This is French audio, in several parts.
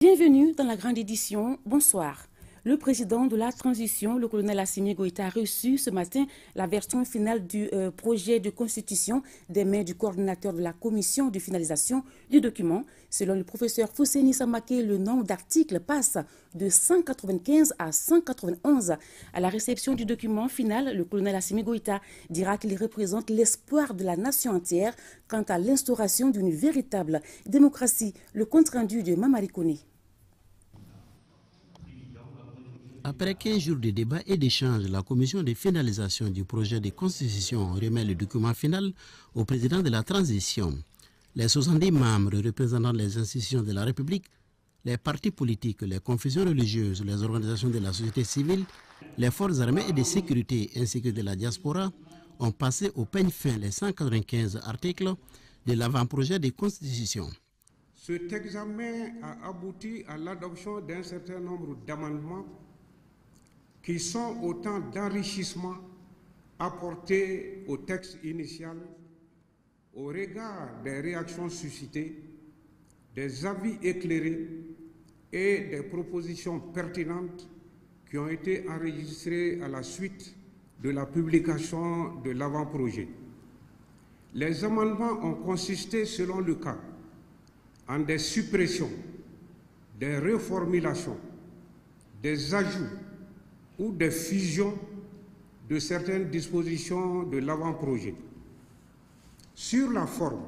Bienvenue dans la grande édition. Bonsoir. Le président de la transition, le colonel Assimi Goïta, a reçu ce matin la version finale du projet de constitution des mains du coordinateur de la commission de finalisation du document. Selon le professeur Fousséni Samaké, le nombre d'articles passe de 195 à 191. À la réception du document final, le colonel Assimi Goïta dira qu'il représente l'espoir de la nation entière quant à l'instauration d'une véritable démocratie. Le compte-rendu de Mamari Koné. Après 15 jours de débat et d'échange, la commission de finalisation du projet de constitution remet le document final au président de la transition. Les 70 membres représentant les institutions de la République, les partis politiques, les confessions religieuses, les organisations de la société civile, les forces armées et de sécurité ainsi que de la diaspora ont passé au peigne fin les 195 articles de l'avant-projet de constitution. Cet examen a abouti à l'adoption d'un certain nombre d'amendements qui sont autant d'enrichissements apportés au texte initial au regard des réactions suscitées, des avis éclairés et des propositions pertinentes qui ont été enregistrées à la suite de la publication de l'avant-projet. Les amendements ont consisté, selon le cas, en des suppressions, des reformulations, des ajouts ou des fusions de certaines dispositions de l'avant-projet. Sur la forme,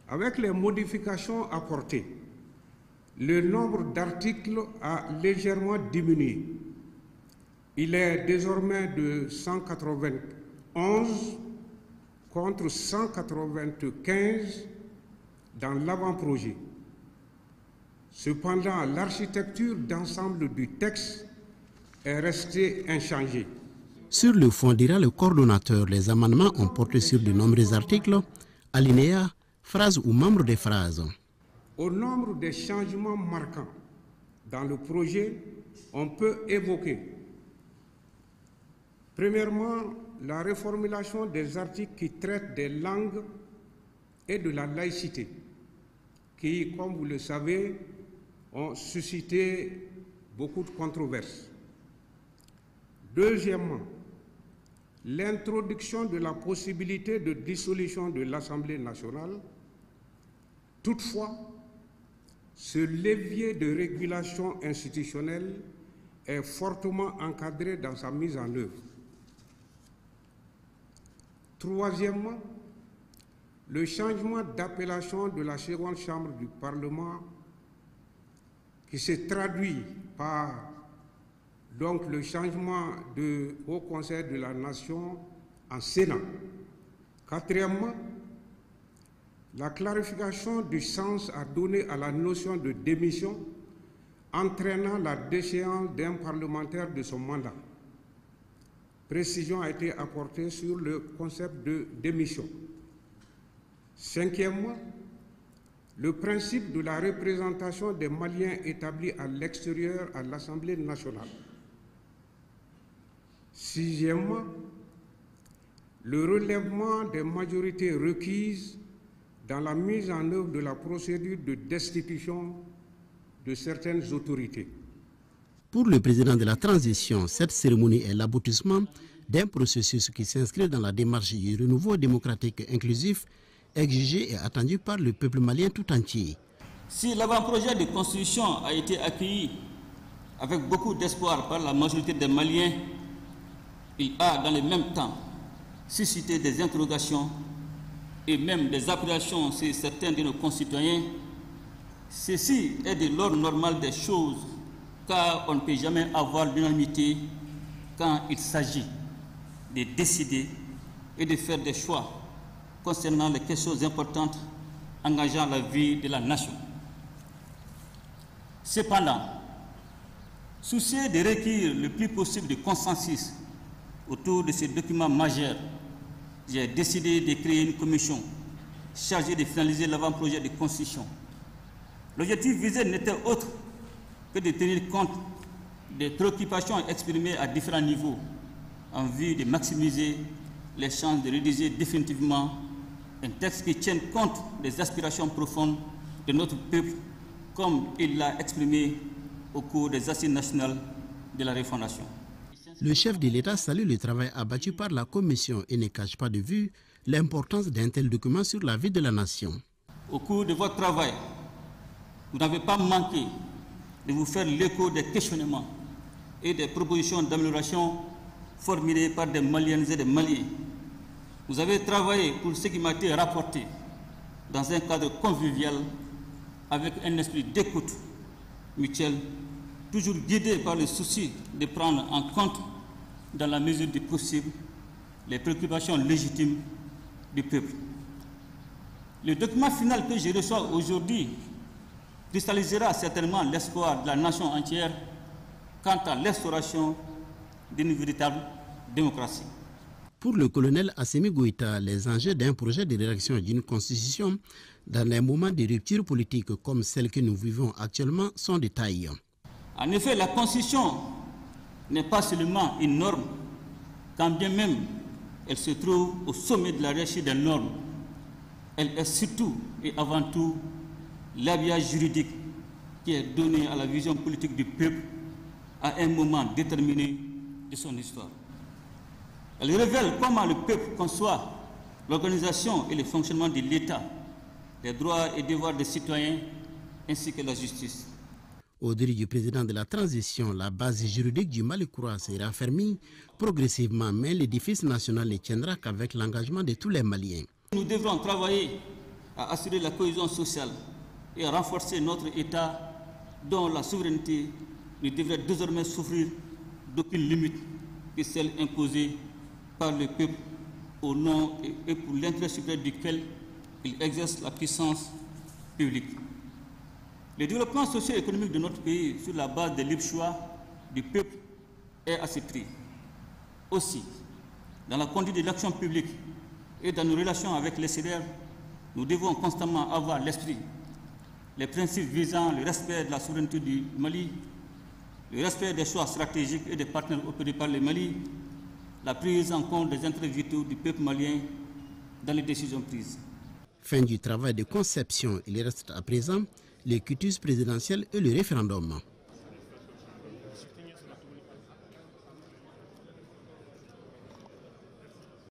avec les modifications apportées, le nombre d'articles a légèrement diminué. Il est désormais de 191 contre 195 dans l'avant-projet. Cependant, l'architecture d'ensemble du texte est restée inchangée. Sur le fond, dira le coordonnateur, les amendements ont porté sur de nombreux articles, alinéas, phrases ou membres des phrases. Au nombre des changements marquants dans le projet, on peut évoquer, premièrement, la reformulation des articles qui traitent des langues et de la laïcité, qui, comme vous le savez, ont suscité beaucoup de controverses. Deuxièmement, l'introduction de la possibilité de dissolution de l'Assemblée nationale. Toutefois, ce levier de régulation institutionnelle est fortement encadré dans sa mise en œuvre. Troisièmement, le changement d'appellation de la seconde chambre du Parlement qui s'est traduit par donc le changement de Haut Conseil de la Nation en Sénat. Quatrièmement, la clarification du sens à donner à la notion de démission entraînant la déchéance d'un parlementaire de son mandat. Précision a été apportée sur le concept de démission. Cinquièmement, le principe de la représentation des Maliens établis à l'extérieur à l'Assemblée nationale. Sixièmement, le relèvement des majorités requises dans la mise en œuvre de la procédure de destitution de certaines autorités. Pour le président de la transition, cette cérémonie est l'aboutissement d'un processus qui s'inscrit dans la démarche du renouveau démocratique inclusif exigé et attendu par le peuple malien tout entier. Si l'avant-projet de constitution a été accueilli avec beaucoup d'espoir par la majorité des Maliens, il a dans le même temps suscité des interrogations et même des appréhensions chez certains de nos concitoyens. Ceci est de l'ordre normal des choses, car on ne peut jamais avoir l'unanimité quand il s'agit de décider et de faire des choix concernant les questions importantes engageant la vie de la nation. Cependant, soucieux de recueillir le plus possible de consensus autour de ces documents majeurs, j'ai décidé de créer une commission chargée de finaliser l'avant-projet de constitution. L'objectif visé n'était autre que de tenir compte des préoccupations exprimées à différents niveaux en vue de maximiser les chances de rédiger définitivement un texte qui tienne compte des aspirations profondes de notre peuple comme il l'a exprimé au cours des assises nationales de la refondation. Le chef de l'État salue le travail abattu par la Commission et ne cache pas de vue l'importance d'un tel document sur la vie de la nation. Au cours de votre travail, vous n'avez pas manqué de vous faire l'écho des questionnements et des propositions d'amélioration formulées par des Maliennes et des Maliens. Vous avez travaillé pour ce qui m'a été rapporté dans un cadre convivial avec un esprit d'écoute mutuelle, toujours guidé par le souci de prendre en compte, dans la mesure du possible, les préoccupations légitimes du peuple. Le document final que je reçois aujourd'hui cristallisera certainement l'espoir de la nation entière quant à l'instauration d'une véritable démocratie. Pour le colonel Assimi Goïta, les enjeux d'un projet de rédaction d'une constitution dans un moment de rupture politique comme celle que nous vivons actuellement sont de taille. En effet, la constitution n'est pas seulement une norme, quand bien même elle se trouve au sommet de la hiérarchie des normes. Elle est surtout et avant tout l'habillage juridique qui est donné à la vision politique du peuple à un moment déterminé de son histoire. Elle révèle comment le peuple conçoit l'organisation et le fonctionnement de l'État, les droits et devoirs des citoyens ainsi que la justice. Au dire du président de la transition, la base juridique du Mali s'est raffermie progressivement, mais l'édifice national ne tiendra qu'avec l'engagement de tous les Maliens. Nous devrons travailler à assurer la cohésion sociale et à renforcer notre État dont la souveraineté ne devrait désormais souffrir d'aucune limite que celle imposée par le peuple au nom et pour l'intérêt supérieur duquel il exerce la puissance publique. Le développement socio-économique de notre pays sur la base des libres choix du peuple est à ce prix. Aussi, dans la conduite de l'action publique et dans nos relations avec l'extérieur, nous devons constamment avoir à l'esprit les principes visant le respect de la souveraineté du Mali, le respect des choix stratégiques et des partenaires opérés par le Mali, la prise en compte des intérêts vitaux du peuple malien dans les décisions prises. Fin du travail de conception, il reste à présent le quitus présidentiel et le référendum.